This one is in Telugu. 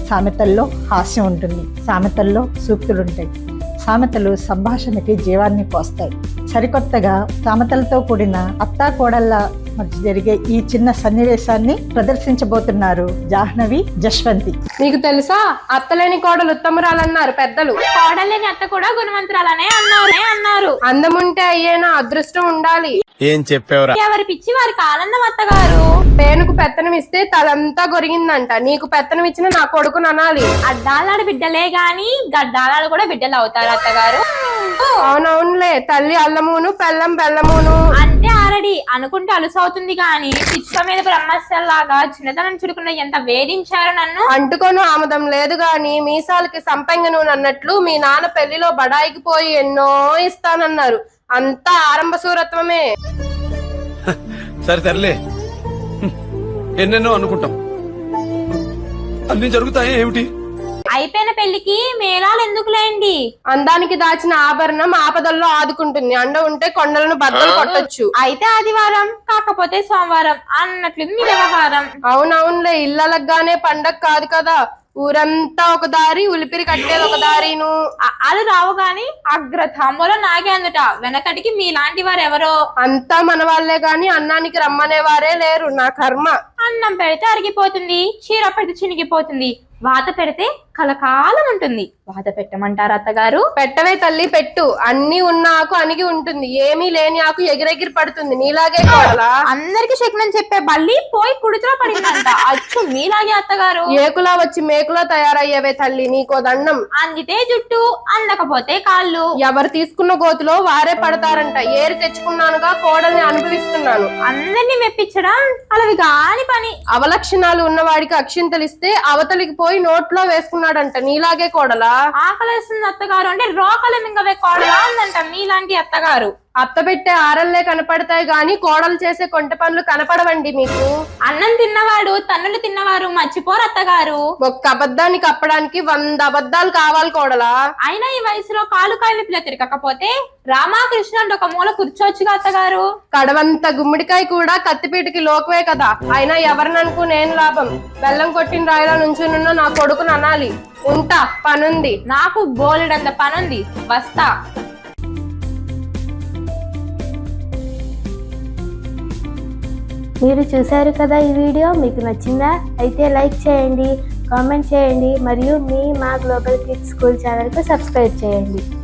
సామెతల్లో హాస్యం ఉంటుంది, సామెతల్లో సూక్తులుంటాయి. సామెతలు సంభాషణకి జీవాన్ని పోస్తాయి. సరికొత్తగా సామెతలతో కూడిన అత్తా కోడళ్ళ మధ్య జరిగే ఈ చిన్న సన్నివేశాన్ని ప్రదర్శించబోతున్నారు జాహ్నవి, జశ్వంతి. నీకు తెలుసా, అత్తలేని కోడలు ఉత్తమురాలన్నారు పెద్దలు. కోడలేని అత్త కూడా గుణవంతురాలనే అన్నారు. అందముంటే అయ్యేనా, అదృష్టం ఉండాలి. ఏం చెప్పేవరా? ఎవరి పిచ్చి వారికి ఆనందం అత్తగారు. పేనుకు పెత్తనం ఇస్తే తలంతా గొరిగిందంట. నీకు పెత్తనం ఇచ్చిన నా కొడుకుని అనాలి. అడ్డాలాడు బిడ్డలే గాని గడ్డాలాడు కూడా బిడ్డలు అవుతారు అత్తగారు. అవునవునులే, తల్లి అల్లమును పెళ్ళం బెల్లమును అంటే ఆరడి అనుకుంటే అలుసవుతుంది గాని పిచ్చుక మీద బ్రహ్మస్యల్లాగా చిన్నతనం చురుకున్న ఎంత వేధించారు నన్ను. అంటుకొను ఆమదం లేదు గాని మీసాలకి సంపెంగ నూనె అన్నట్లు మీ నాన్న పెళ్లిలో బడాయికి పోయి ఎన్నో ఇస్తానన్నారు. అంతా ఆరంభ సూరత్వమే. సరే తరలే, ఎన్నెన్నో అనుకుంటాం, అన్ని జరుగుతాయి ఏమిటి? అయిపోయిన పెళ్లికి మేళాలు ఎందుకులేండి. అందానికి దాచిన ఆభరణం ఆపదల్లో ఆదుకుంటుంది. అండ ఉంటే కొండలను బద్దలు కొట్టొచ్చు. అయితే ఆదివారం కాకపోతే సోమవారం అన్నట్లు మీ వ్యవహారం. అవునవునులే, ఇళ్ళలగానే పండగ కాదు కదా. ఊరంతా ఒక దారి, ఉలిపిరి కట్టేది ఒక దారిను. అది రావు గాని అగ్రతాంబూలో నాగే అందుట. వెనకటికి మీలాంటి వారు ఎవరో. అంతా మన వాళ్లే గాని అన్నానికి రమ్మనేవారే లేరు. నా కర్మ. అన్నం పెడితే అరిగిపోతుంది, చీర పెడితే చినిగిపోతుంది, వాత పెడితే కలకాలం ఉంటుంది. వాత పెట్టమంటారు అత్తగారు? పెట్టవే తల్లి, పెట్టు. అన్ని ఉన్న ఆకు అణిగి ఉంటుంది, ఏమీ లేని ఆకు ఎగిరెగిరి పడుతుంది. నీలాగే కోడలా? అందరికి శకునం చెప్పే బల్లి పోయి కుడితో పడిందంట. అచ్చు మీలాగే అత్తగారు. ఏకులా వచ్చి మేకులా తయారయ్యేవే తల్లి, నీకో దండం. అందితే జుట్టు, అందకపోతే కాళ్ళు. ఎవరు తీసుకున్న గోతులో వారే పడతారంట. ఏరి తెచ్చుకున్నానుగా, కోడల్ని అనుభవిస్తున్నాను. అందరినీ మెప్పించడం అలావి కాని పని. అవలక్షణాలు ఉన్నవాడికి అక్షింతలిస్తే అవతలికి పోయి నోట్లో వేసుకున్నాడంట. నీలాగే కోడలా? ఆకలేస్తుంది అత్తగారు అంటే రోకలు మింగవే కోడలా ఉందంట మీలాంటి అత్తగారు. అత్త పెట్టే ఆరల్లే కనపడతాయి గాని కోడలు చేసే కొంట పనులు కనపడవండి మీకు. అన్నం తిన్నవాడు తన్నులు తిన్నవారు మర్చిపోరు అత్తగారు. ఒక్క అబద్ధాన్ని కప్పడానికి 100 అబద్ధాలు కావాలి కోడలా. అయినా ఈ వయసులో కాలు కాయలు తిరగకపోతే రామాకృష్ణ అంటే ఒక మూల కూర్చోవచ్చుగా అత్తగారు. కడవంత గుమ్మిడికాయ కూడా కత్తిపీటకి లోకవే కదా. అయినా ఎవరిననుకు నేను లాభం. బెల్లం కొట్టిన రాయిలో నుంచునున్న నా కొడుకుని అనాలి. ఉంటా, పనుంది. నాకు బోలెడంత పనుంది, వస్తా. మీరు చూశారు కదా ఈ వీడియో. మీకు నచ్చిందా? అయితే లైక్ చేయండి, కామెంట్ చేయండి మరియు మా గ్లోబల్ కిడ్స్ స్కూల్ ఛానల్కు సబ్స్క్రైబ్ చేయండి.